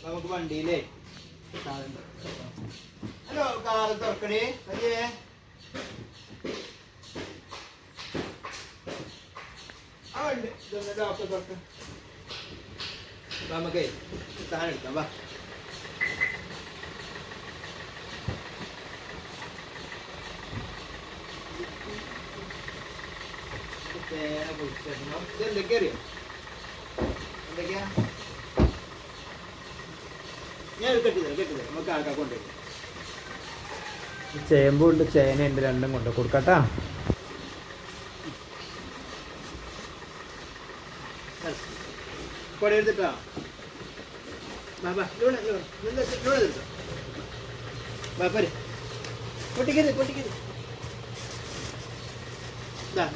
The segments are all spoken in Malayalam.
നമുക്ക് വണ്ടിയിലേ ഹലോ കാറ് തുറക്കണേ അല്ലേ ആ ഉണ്ട് ഡോക്ടർ തുറക്ക നമുക്കേ സാധനം എടുക്കാം വാ ഇതെന്തൊക്കെയാ അറിയോ എന്തൊക്കെയാ ഞാൻ കെട്ടിത്തരാം നമുക്ക് ആൾക്കാർ കൊണ്ടുപോയി ചേമ്പുണ്ട് ചേനയുണ്ട് രണ്ടും കൊണ്ട് കൊടുക്കട്ടാ കൊട എടുത്തിട്ടാ എടുത്തോ പോരെ പൊട്ടിക്കരുത്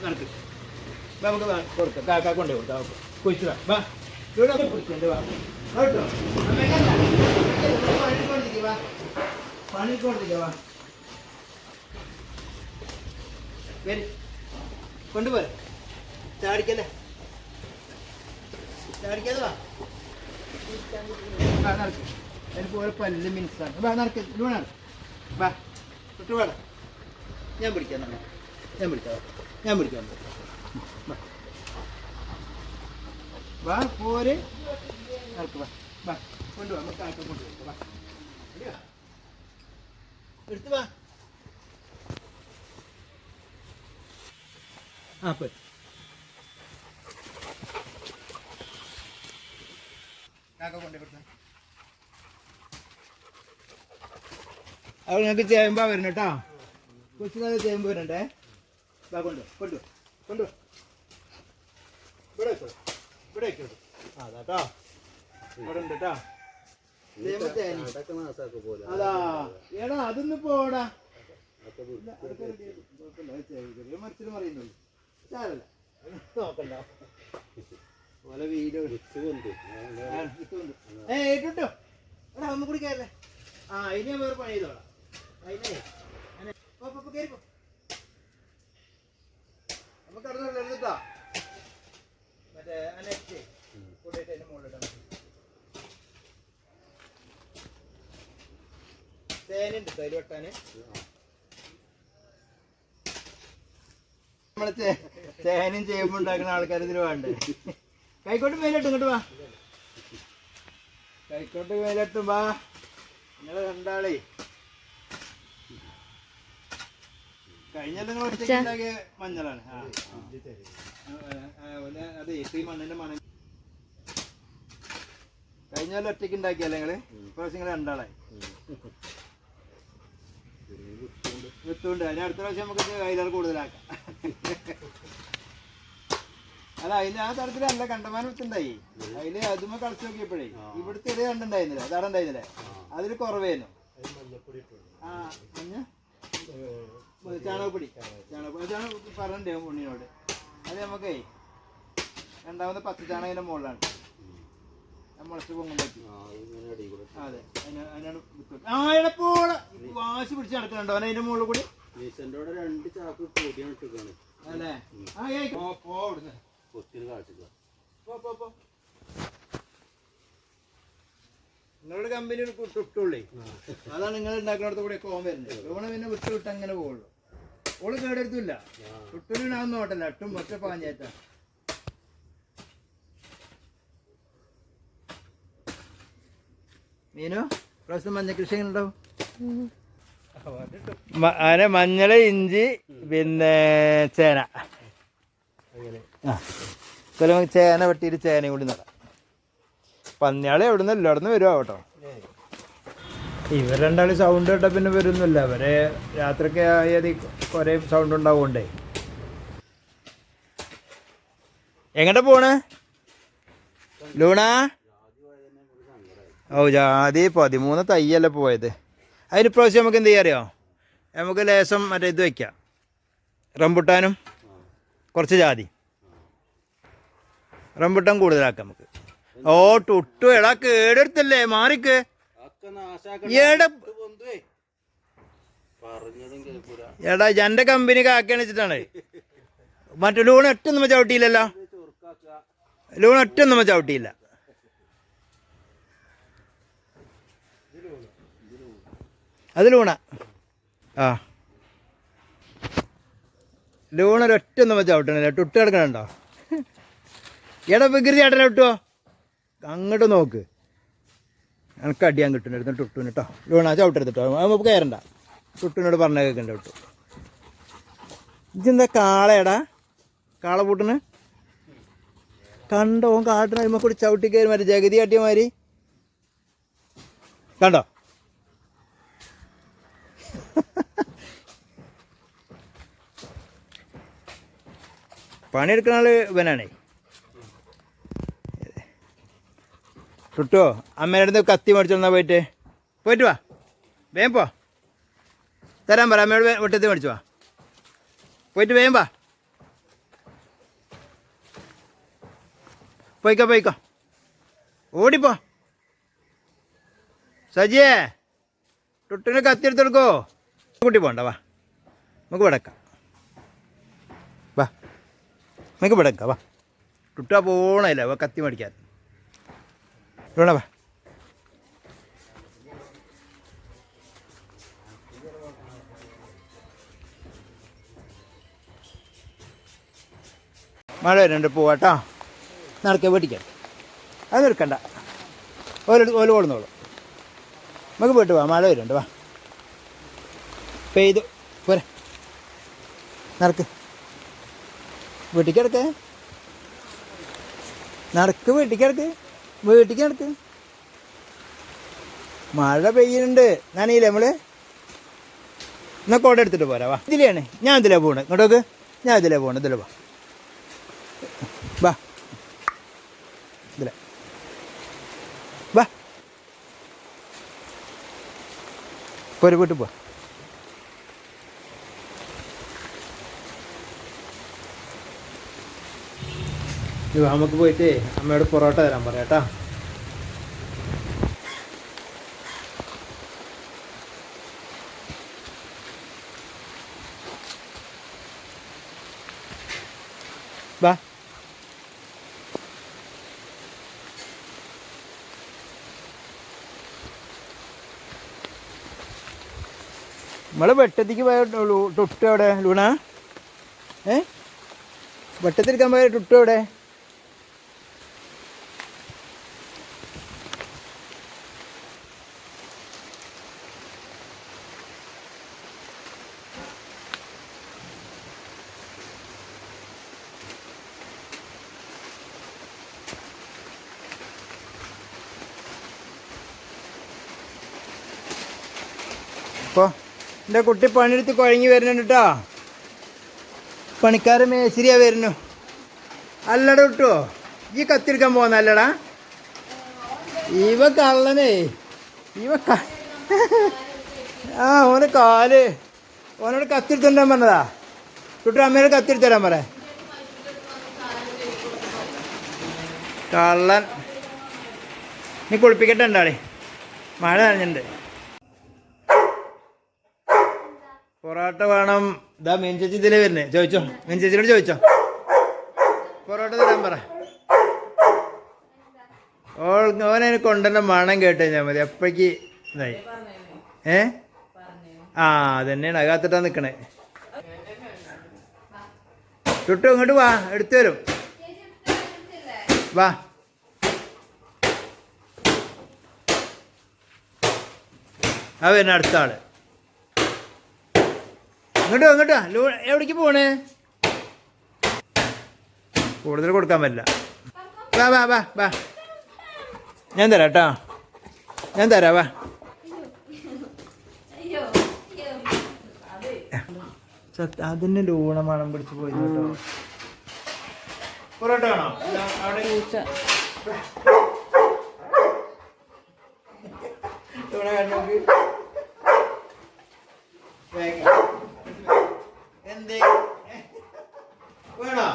നടക്ക് നമുക്ക് കൊടുക്കാം കാക്ക കൊണ്ടു കൊടുക്കാം കുഴിച്ചിടാം വാ ഇവിടെ കുടിക്കണ്ട് വാ കേട്ടോ പണിക്കൊണ്ടിരിക്കുക വാ വരി കൊണ്ടുപോരെ ചാടിക്കല്ലേ ചാടിക്കാതെ വാ നടക്ക് എനിക്ക് ഓരോ പല്ല് മിനിറ്റാണ് വാ നടക്ക് ഇവിടെ നടക്ക് വാ തൊട്ട് വേണം ഞാൻ പിടിക്കാം വാ പോര് നടക്ക് വാ വാ കൊണ്ടുപോവാ നമുക്ക് ആക്ക കൊണ്ടുപോയി വാ എടുത്ത് വാ ആ പോയി കാക്ക കൊണ്ടുപോയി അത് നിങ്ങൾക്ക് ചേമ്പാ വരണം കേട്ടോ കൊച്ചുനാൾ ചേമ്പ് വരണ്ടേ വാ കൊണ്ടു ഇവിടെ വെക്കോളൂ അതാട്ടോ ഇവിടെ ഉണ്ട് കേട്ടോ അതാ എടാ അതൊന്നും പോടാ മരത്തിൽ മറിയുന്നുള്ളൂ ചാരല്ല നോക്കണ്ട ഓലെ വീട് ഏട്ടോ എടാ ഒന്നും കൂടി കയറല്ലേ ആ ഇനി ഞാൻ വേറെ പണി ചെയ്തോളാം അതിനെ കേറിപ്പോ നമുക്ക് അടുത്ത എടുത്തിട്ടാ മറ്റേ നെറ്റ് കൊണ്ടുപോയിട്ട് അതിന്റെ മുകളിലിട്ടാ തേനുണ്ട് അതിൽ വെട്ടാന് നമ്മളെ തേനും ചെയ്യുമ്പോ ഉണ്ടാക്കുന്ന ആൾക്കാർ ഇതിന് വേണ്ടേ കൈക്കോട്ട് മേലിട്ടും ഇങ്ങോട്ട് വാ കൈക്കോട്ട് മേലിട്ടും വാ നിങ്ങള് രണ്ടാളേ കഴിഞ്ഞ നിങ്ങൾ ഒറ്റയ്ക്ക് ഉണ്ടാക്കിയ മഞ്ഞളാണ് അതെ ഈ മണ്ണിന്റെ മണം കഴിഞ്ഞ പോലെ ഒറ്റയ്ക്ക് ഉണ്ടാക്കിയല്ലേ നിങ്ങള് ഇപ്രാവശ്യം നിങ്ങൾ രണ്ടാളായി വിത്തുണ്ട് അതിന് അടുത്ത പ്രാവശ്യം നമുക്ക് കൈലാർ കൂടുതലാക്കാം അല്ല അതിന് ആ തരത്തിൽ നല്ല കണ്ടമാനം വിത്തുണ്ടായി അതില് അതുമ്മ കളിച്ചു നോക്കിയപ്പോഴേ ഇവിടുത്തെ ഇട കണ്ടുണ്ടായിരുന്നില്ല അതട ഉണ്ടായിരുന്നില്ലേ അതിൽ കുറവേനു ആ മഞ്ഞ ചാണകപ്പൊടി പറഞ്ഞിട്ടേ ഉണ്ണിനോട് അത് നമുക്കേ രണ്ടാമത് പച്ച ചാണകത്തിന്റെ മുകളിലാണ് മുളച്ച് പൊങ്ങുണ്ടാക്കി അതെ അതിനാണ് ആ എടപ്പോളെ വാശി പിടിച്ച് നടക്കുന്നുണ്ടോ അവൻ അതിന്റെ മുകളിൽ കൂടി അല്ലേ നിങ്ങളുടെ കമ്പനി കിട്ടുള്ളേ അതാണ് നിങ്ങൾ ഉണ്ടാക്കുന്നിടത്ത് കൂടെ ഓൻ വരുന്നത് ഓണ പിന്നെ വിട്ട് അങ്ങനെ പോകുള്ളൂ ഓള് കേടെടുത്തില്ല വിട്ടൂരിനാന്ന് നോട്ടല്ല ഒട്ടും ഒറ്റ പാഞ്ഞേറ്റ മീനോ പ്രാവശ്യം മഞ്ഞ കൃഷി ഉണ്ടാവും അങ്ങനെ മഞ്ഞള് ഇഞ്ചി പിന്നെ ചേന ചേന വെട്ടിയിട്ട് ചേനയും കൂടി നടാം പന്നിയാളെ എവിടെ നിന്ന് എല്ലായിടന്ന് വരുമോ കേട്ടോ ഇവർ രണ്ടാളും സൗണ്ട് കേട്ടാ പിന്നെ വരുന്നില്ല അവരെ രാത്രിയൊക്കെ ആയത് കുറെ സൗണ്ട് ഉണ്ടാവുകൊണ്ടേ എങ്ങോട്ടാ പോണ് ലൂണ ഓ ജാതി 13 തയ്യല്ലേ പോയത് അതിന് പ്രാവശ്യം നമുക്ക് എന്ത് ചെയ്യാറിയോ നമുക്ക് ലേശം മറ്റേ ഇത് വയ്ക്കാം റംബുട്ടാനും കുറച്ച് ജാതി റംബുട്ടാൻ കൂടുതലാക്കാം നമുക്ക് ഓ ടുട്ടു എടാ കേടെടുത്തല്ലേ മാറിക്ക് എടാ എന്റെ കമ്പനി കാക്കാണ് വെച്ചിട്ടാണ് മറ്റേ ലൂൺ ഒറ്റ നമ്മ ചവിട്ടിയില്ലല്ലോ ലൂൺ ഒറ്റ നമ്മ ചവിട്ടിയില്ല അത് ലൂണ. ആ ലൂണ ഒരൊറ്റ ഒന്നും വെച്ചാൽ ഔട്ടണില്ല. ടുട്ട് കിടക്കണുണ്ടോ? എടാ വികൃതി ആട്ടനെ വിട്ടോ. അങ്ങോട്ട് നോക്ക്. എനിക്ക് അടിയാൻ കിട്ടുന്നുണ്ട് ടുട്ടുവിന് കേട്ടോ. ലൂണ ചവിട്ടരുത് കേട്ടോ. അത് നമുക്ക് കയറണ്ട. ടുട്ടുവിനോട് പറഞ്ഞ കേൾക്കണ്ട ടുട്ടു. ഇതെന്താ കാളയടാ? കാള പൂട്ടിന് കണ്ടോ? കാട്ടിന് അതിമ്മ കൂടി ചവിട്ടി കയറി മാതിരി ജഗതി കാട്ടിയ മാതിരി കണ്ടോ? പണിയെടുക്കുന്ന ആള് ഇവനാണേ. ടുട്ടോ അമ്മേൻ്റെ അടുത്ത് കത്തി മേടിച്ചോന്നാ പോയിട്ട് വാ. വേഗം പോ. തരാൻ പറ. അമ്മയോട് വെട്ടത്തി മേടിച്ചു വാ. പോയിട്ട് വേഗം വാ. പോയിക്കോ ഓടിപ്പോ. സജിയേ ടുട്ടിനെ കത്തി എടുത്തെടുക്കോ. കുട്ടി പോണ്ട. വാ നമുക്ക് വിടക്കാം. വാ നമുക്ക് വിടക്കാം. വാ ടുട്ടാ പോണല്ല. വാ കത്തി മേടിക്കാൻ. വേണ വാ. മഴ വരുന്നുണ്ട്. പോവാട്ടോ. നടക്കുക വീട്ടിക്കാൻ. അത് നിൽക്കണ്ട. ഓല് കൊള്ളുന്നോളൂ. നമുക്ക് പോയിട്ട് വാ. മഴ വരുന്നുണ്ട്. വാ പെയ്തു പോരെ. നടക്ക്. വീട്ടിലേക്ക് കിടക്ക്. വീട്ടിലേക്ക് നടക്ക്. മഴ പെയ്യുന്നുണ്ട്. നനയില്ലേ നമ്മള്? എന്നാൽ കോട എടുത്തിട്ട് പോരാ. വാ. ഇതിലാണ് ഞാൻ ഇതിലേ പോകണേ. ഇങ്ങോട്ടോക്ക്. ഞാൻ ഇതിലേ പോകണം. ഇതിലേ വാ. ഇതിലെ വാ. പോരെ വീട്ടിൽ പോ. നമുക്ക് പോയിട്ട് അമ്മയോട് പൊറോട്ട തരാൻ പറയാം കേട്ടോ. വാ. നമ്മള് വെട്ടത്തേക്ക് പോയ ടുട്ട് എവിടെ? ലൂണ വെട്ടത്തിരിക്കാൻ പോയ ടുട്ട് എവിടെ? അപ്പോൾ എൻ്റെ കുട്ടി പണിയെടുത്ത് കുഴങ്ങി വരുന്നുണ്ട് കേട്ടോ. പണിക്കാരൻ മേശരിയാ വരുന്നു. അല്ലടാ കിട്ടുമോ? ഈ കത്തിരിക്കാൻ പോകുന്ന അല്ലടാ? ഇവ കള്ളനേ. ഓന് കാല്. ഓനോട് കത്തിരിത്തരാൻ പറഞ്ഞതാ. കുട്ടി അമ്മയോട് കത്തിരിത്തരാൻ പറ. കള്ളൻ. നീ കുളിപ്പിക്കട്ടെ ഉണ്ടാളി. മഴ നനഞ്ഞിട്ടുണ്ട്. പൊറോട്ട വേണം. ഇതാ മീൻ ചേച്ചി ഇതിലേ വരുന്നേ. ചോദിച്ചോ. മീൻ ചേച്ചിയോട് ചോദിച്ചോ. പൊറോട്ട തരാൻ പറ. ഓനെ കൊണ്ടുവന്ന മണം കേട്ട് കഴിഞ്ഞാൽ മതി. അപ്പോഴേക്ക് ഇതായി. അതന്നെയാണ്. അകത്തിട്ടാ നിൽക്കണേ. ചുട്ടു ഇങ്ങോട്ട് വാ. എടുത്തു വരും. വാ. വരുന്ന അടുത്ത ആള്. ഇങ്ങോട്ടോ. എവിടേക്ക് പോണേ? കൂടുതൽ കൊടുക്കാൻ പറ്റില്ല. വാ. ഞാൻ തരാം കേട്ടോ. വാ. അതിന് ലൂണ മണം പിടിച്ച് പോയി കേട്ടോ. പൊറോട്ട വേണോ? ലൂണ കണ്ടോക്ക്. എന്തേ വേണോ?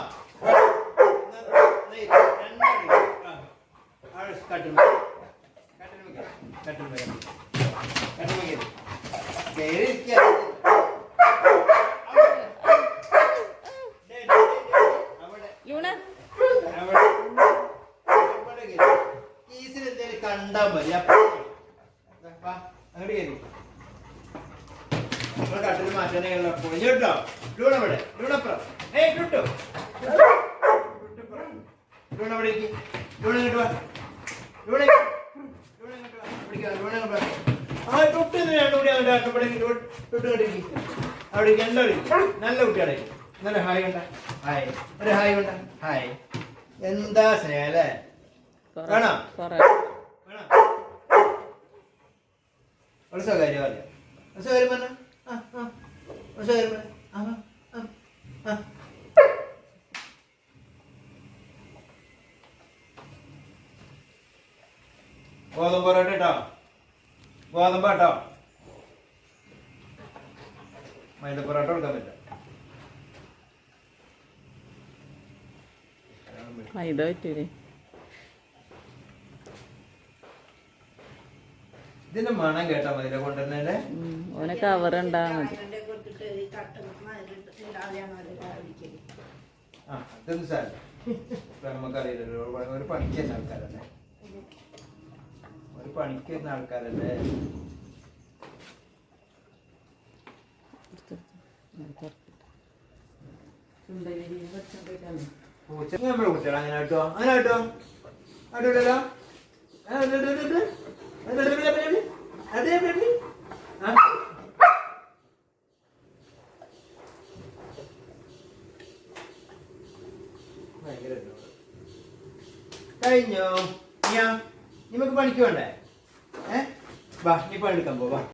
കണ്ടാ മതി. അങ്ങോട്ട് കയറി നമ്മൾ കട്ടിൽ മാറ്റാനുള്ള പൊളിഞ്ഞു കേട്ടോ. ലൂണ ഇവിടെ, ലൂണപ്പുറം. കിട്ടോ ലൂണ അവിടെ ഇരിക്കും. ലൂണ ഇങ്ങോട്ട് വാ. ലൂണ ലൂണ ഇങ്ങോട്ട് വാ. പിടിക്കാം. ലൂണ ഇങ്ങോട്ട് വാ. തൊട്ട് കൂടി അവൻ്റെ തൊട്ട് കണ്ടിരിക്കും. അവിടെ ഇരിക്കും. എല്ലാവരും ഇരിക്കും. നല്ല കുട്ടികളെ നല്ല ഹായ് വേണ്ട. ഹായ് ഒരു ഹായ് വേണ്ട. ഹായ് എന്താ സ്നേഹം അല്ലേ? വേണോ? വേണോ? ഒരു സ്വകാര്യം അല്ലേ? ഒരു സ്വകാര്യം പറഞ്ഞ ഒരു സ്വകാര്യം പറഞ്ഞ ഗോതമ്പ് പൊറോട്ട കേട്ടോ. ഗോതമ്പ് കേട്ടോ. മൈദ പൊറോട്ട കൊടുക്കാൻ പറ്റില്ല. മൈദ പറ്റൂലേ? ഇതിന്റെ മണം കേട്ടാ മതി കൊണ്ടുവരുന്നല്ലേ. ഓനെ കവർ ഉണ്ടാകാൻ മതി. അതൊന്നും സാരമില്ല. നമുക്കറിയില്ലല്ലോ ഒരു പണിക്ക് വരുന്ന ആൾക്കാരല്ലേ. ഒരു പണിക്ക് വരുന്ന ആൾക്കാരല്ലേ. നമ്മുടെ കുട്ടികൾ അങ്ങനെ കേട്ടോ. അങ്ങനെ കേട്ടോ. അടിപൊളിയല്ലോ. കഴിഞ്ഞോ? നമുക്ക് പണിക്ക് വേണ്ടേ? വാ നീ പണിയെടുക്കാൻ പോവാ.